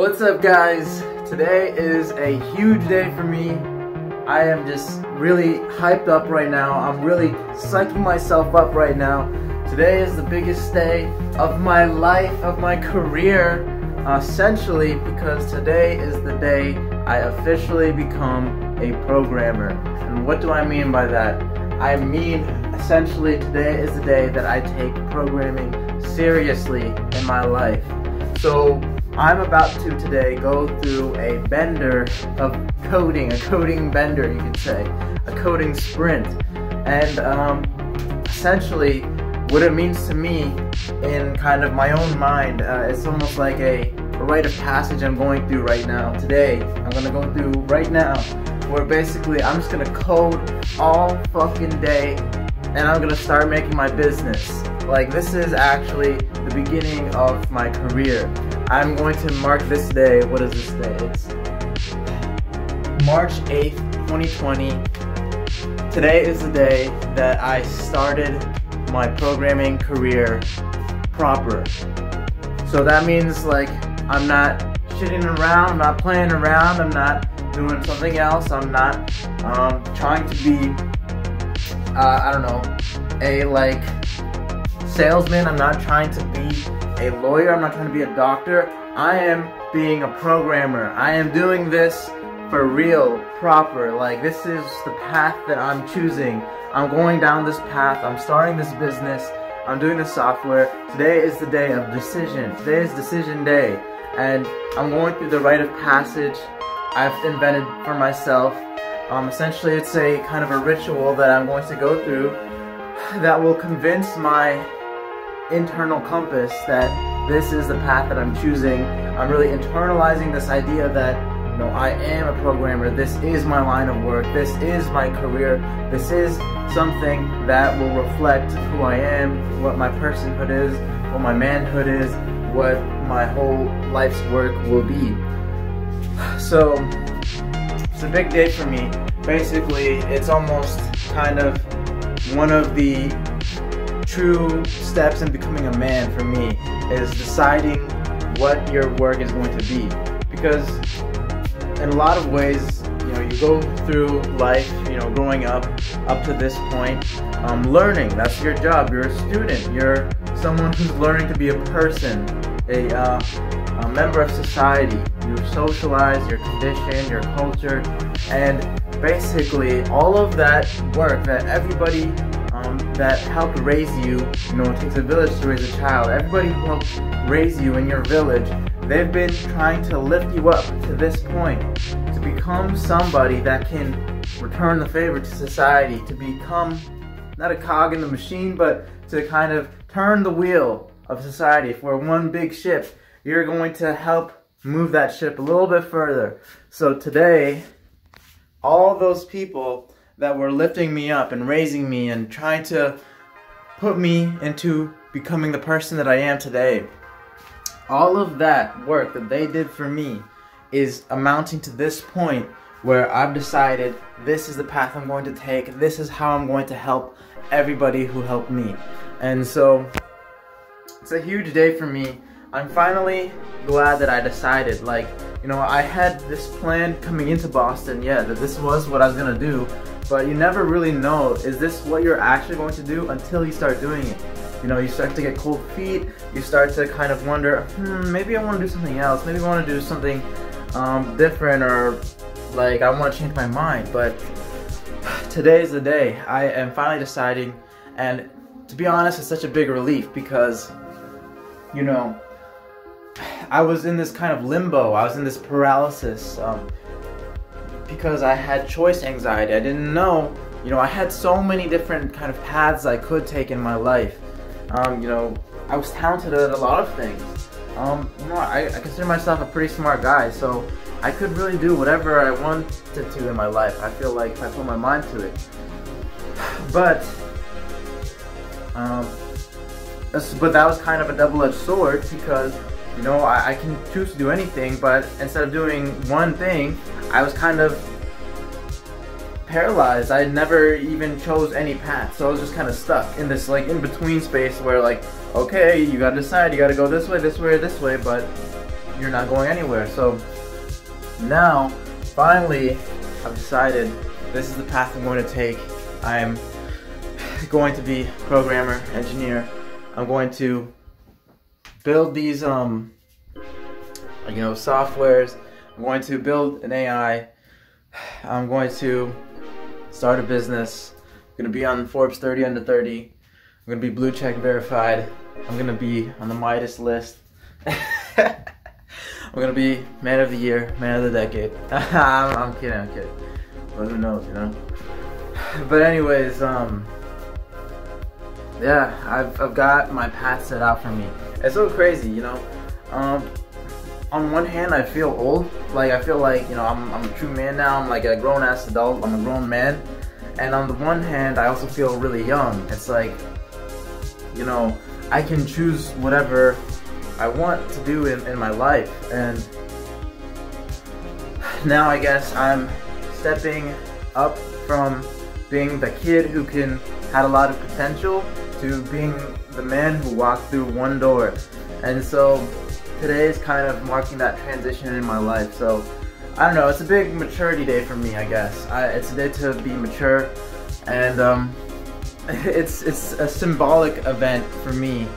What's up, guys? Today is a huge day for me. I am just really hyped up right now. I'm really psyching myself up right now. Today is the biggest day of my life, of my career, essentially because today is the day I officially become a programmer. And what do I mean by that? I mean, essentially, today is the day that I take programming seriously in my life. So I'm about to today go through a bender of coding, a coding bender, you could say, a coding sprint. And essentially what it means to me in kind of my own mind, it's almost like a rite of passage I'm going through right now. Today, I'm gonna go through right now, where basically I'm just gonna code all fucking day and I'm gonna start making my business. Like, this is actually the beginning of my career. I'm going to mark this day. What is this day? It's March 8th, 2020. Today is the day that I started my programming career proper. So that means, like, I'm not shitting around, I'm not playing around, I'm not doing something else, I'm not trying to be, I don't know, a salesman, I'm not trying to be a lawyer, I'm not trying to be a doctor. I am being a programmer. I am doing this for real, proper. Like, this is the path that I'm choosing. I'm going down this path, I'm starting this business, I'm doing the software. Today is the day of decision. Today is decision day. And I'm going through the rite of passage I've invented for myself. Essentially, it's a kind of a ritual that I'm going to go through that will convince my internal compass that this is the path that I'm choosing. I'm really internalizing this idea that, you know, I am a programmer. This is my line of work. This is my career. This is something that will reflect who I am, what my personhood is, what my manhood is, what my whole life's work will be. So it's a big day for me. Basically, it's almost kind of one of the true steps in becoming a man for me, is deciding what your work is going to be. Because in a lot of ways, you know, you go through life, you know, growing up to this point, learning. That's your job. You're a student. You're someone who's learning to be a person, a member of society. You socialize, you're conditioned, your culture, and basically all of that work that everybody that helped raise you, you know, it takes a village to raise a child. Everybody who helped raise you in your village, they've been trying to lift you up to this point, to become somebody that can return the favor to society, to become not a cog in the machine, but to kind of turn the wheel of society. If we're one big ship, you're going to help move that ship a little bit further. So today, all those people that were lifting me up and raising me and trying to put me into becoming the person that I am today, all of that work that they did for me is amounting to this point where I've decided this is the path I'm going to take, this is how I'm going to help everybody who helped me. And so it's a huge day for me. I'm finally glad that I decided. Like, you know, I had this plan coming into Boston, yeah, that this was what I was gonna do, but you never really know, is this what you're actually going to do until you start doing it. You know, you start to get cold feet, you start to kind of wonder, maybe I want to do something else, maybe I want to do something different, or like I want to change my mind. But today's the day. I am finally deciding, and to be honest, it's such a big relief because, you know, I was in this kind of limbo, I was in this paralysis, because I had choice anxiety. I didn't know, you know, I had so many different kind of paths I could take in my life. You know, I was talented at a lot of things. You know, I consider myself a pretty smart guy, so I could really do whatever I wanted to in my life. I feel like if I put my mind to it. But that was kind of a double-edged sword because, you know, I can choose to do anything, but instead of doing one thing, I was kind of paralyzed. I never even chose any path, so I was just kind of stuck in this like in-between space where, like, okay, you gotta decide, you gotta go this way, or this way, but you're not going anywhere. So now, finally, I've decided this is the path I'm going to take. I'm going to be programmer, engineer. I'm going to build these, softwares. I'm going to build an AI. I'm going to start a business. I'm going to be on Forbes 30 under 30. I'm going to be blue check verified. I'm going to be on the Midas list. I'm going to be man of the year, man of the decade. I'm kidding. But who knows, you know? But anyways, yeah, I've got my path set out for me. It's so crazy, you know? On one hand, I feel old. Like, I feel like, you know, I'm a true man now. I'm like a grown-ass adult. I'm a grown man. And on the one hand, I also feel really young. It's like, you know, I can choose whatever I want to do in my life. And now I guess I'm stepping up from being the kid who had a lot of potential to being the man who walked through one door. And so today is kind of marking that transition in my life. So I don't know, it's a big maturity day for me, I guess. It's a day to be mature, and it's a symbolic event for me.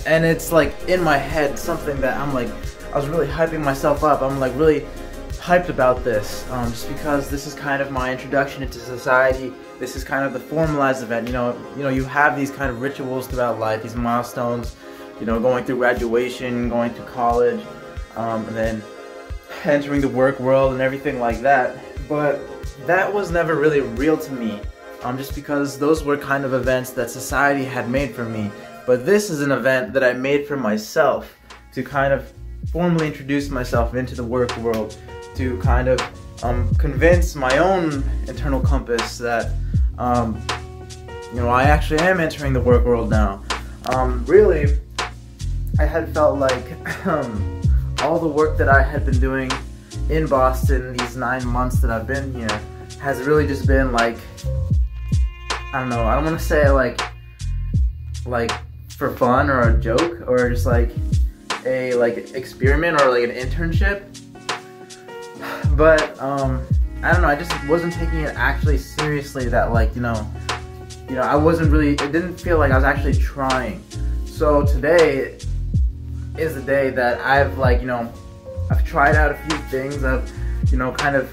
And it's like in my head something that I'm like, I was really hyping myself up. I'm like really hyped about this, just because this is kind of my introduction into society. This is kind of the formalized event. You know, you have these kind of rituals throughout life, these milestones. You know, going through graduation, going through college, and then entering the work world and everything like that. But that was never really real to me, just because those were kind of events that society had made for me. But this is an event that I made for myself to kind of formally introduce myself into the work world, to kind of convince my own internal compass that, you know, I actually am entering the work world now. Really, I had felt like all the work that I had been doing in Boston these 9 months that I've been here has really just been like, I don't know, I don't want to say like for fun or a joke or just like a experiment or like an internship, but I don't know, I just wasn't taking it actually seriously, that like, you know, I wasn't really, it didn't feel like I was actually trying. So today is the day that I've like, you know, I've tried out a few things. I've, you know, kind of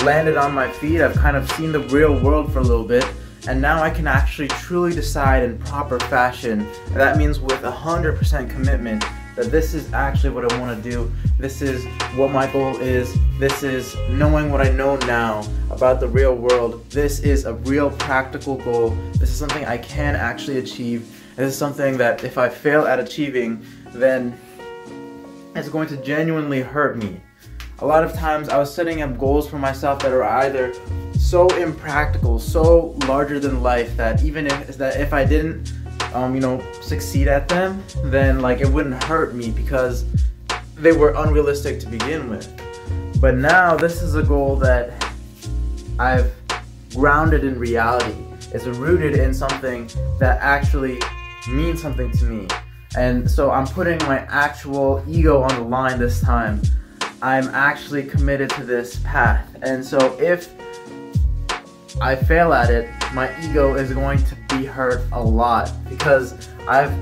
landed on my feet. I've kind of seen the real world for a little bit, and now I can actually truly decide in proper fashion, and that means with 100% commitment, that this is actually what I want to do. This is what my goal is. This is knowing what I know now about the real world. This is a real practical goal. This is something I can actually achieve. This is something that if I fail at achieving, then it's going to genuinely hurt me. A lot of times I was setting up goals for myself that are either so impractical, so larger than life, that even if I didn't you know, succeed at them, then like it wouldn't hurt me because they were unrealistic to begin with. But now this is a goal that I've grounded in reality. It's rooted in something that actually means something to me. And so I'm putting my actual ego on the line this time. I'm actually committed to this path. And so if I fail at it, my ego is going to be hurt a lot, because I've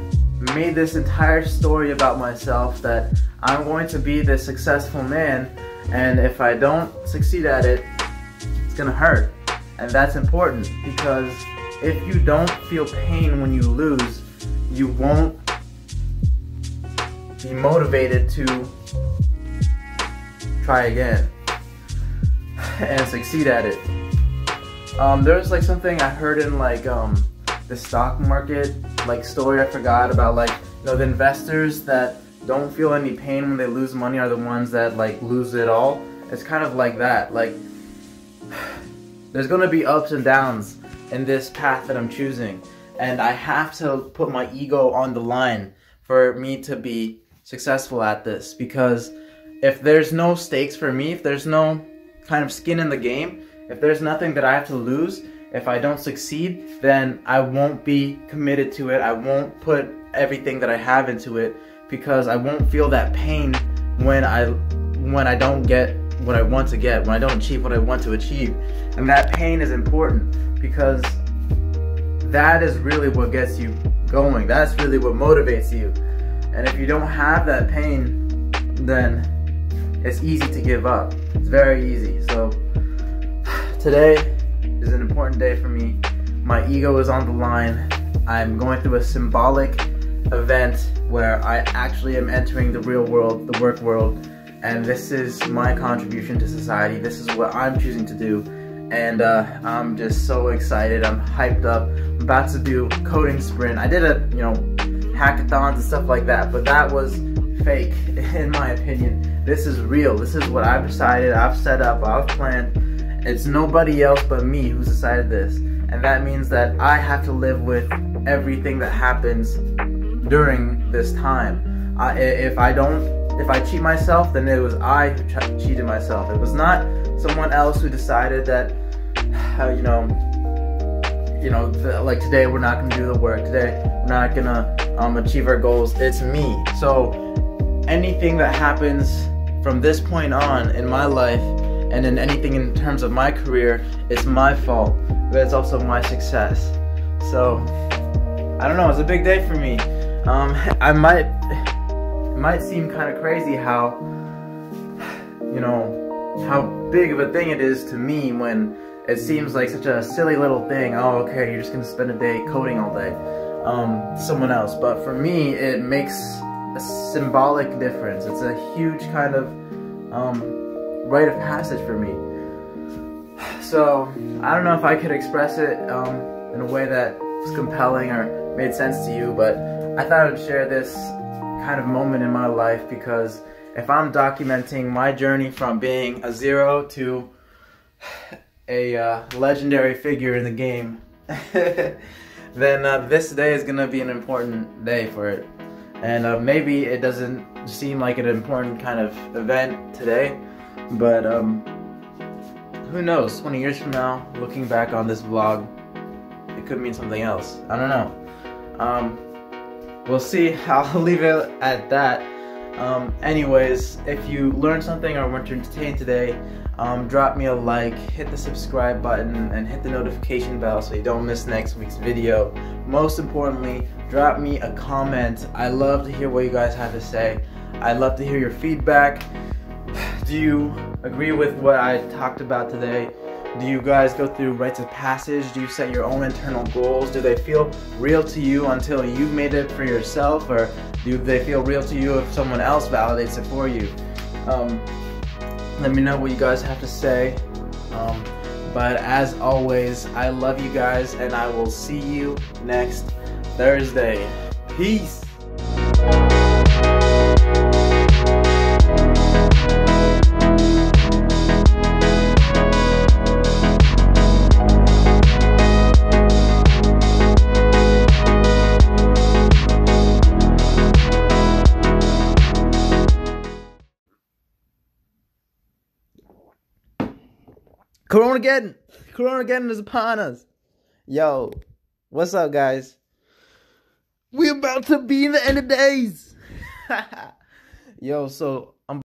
made this entire story about myself that I'm going to be this successful man, and if I don't succeed at it, it's gonna hurt. And that's important, because if you don't feel pain when you lose, you won't be motivated to try again and succeed at it. There's like something I heard in like the stock market like story I forgot about, like, you know, the investors that don't feel any pain when they lose money are the ones that like lose it all. It's kind of like that. Like, there's gonna be ups and downs in this path that I'm choosing, and I have to put my ego on the line for me to be successful at this, because if there's no stakes for me, if there's no kind of skin in the game, if there's nothing that I have to lose, if I don't succeed, then I won't be committed to it. I won't put everything that I have into it, because I won't feel that pain when I don't get what I want to get, when I don't achieve what I want to achieve. And that pain is important because that is really what gets you going. That's really what motivates you. And if you don't have that pain, then it's easy to give up. It's very easy. So today is an important day for me. My ego is on the line. I'm going through a symbolic event where I actually am entering the real world, the work world, and this is my contribution to society. This is what I'm choosing to do, and I'm just so excited. I'm hyped up. I'm about to do coding sprint. I did hackathons and stuff like that, but that was fake in my opinion. This is real. This is what I've decided, I've set up, I've planned. It's nobody else but me who's decided this, and that means that I have to live with everything that happens during this time. If I cheat myself, then it was I who cheated myself. It was not someone else who decided that, like today we're not gonna do the work. Today we're not gonna achieve our goals. It's me. So anything that happens from this point on in my life, and in anything in terms of my career, it's my fault, but it's also my success. So I don't know. It's a big day for me. It might seem kind of crazy how big of a thing it is to me when it seems like such a silly little thing. Oh, okay, you're just gonna spend a day coding all day. Someone else, but for me, it makes a symbolic difference. It's a huge kind of rite of passage for me. So I don't know if I could express it in a way that was compelling or made sense to you, but I thought I would share this kind of moment in my life, because if I'm documenting my journey from being a zero to a legendary figure in the game, then this day is gonna be an important day for it. And maybe it doesn't seem like an important kind of event today, but who knows, 20 years from now, looking back on this vlog, it could mean something else. I don't know. We'll see. I'll leave it at that. Anyways, if you learned something or weren't entertained today, drop me a like, hit the subscribe button, and hit the notification bell so you don't miss next week's video. Most importantly, drop me a comment. I love to hear what you guys have to say. I'd love to hear your feedback. Do you agree with what I talked about today? Do you guys go through rites of passage? Do you set your own internal goals? Do they feel real to you until you've made it for yourself, or do they feel real to you if someone else validates it for you? Let me know what you guys have to say. But as always, I love you guys, and I will see you next Thursday. Peace! Coronageddon is upon us. Yo, what's up, guys? We about to be in the end of days. Yo, so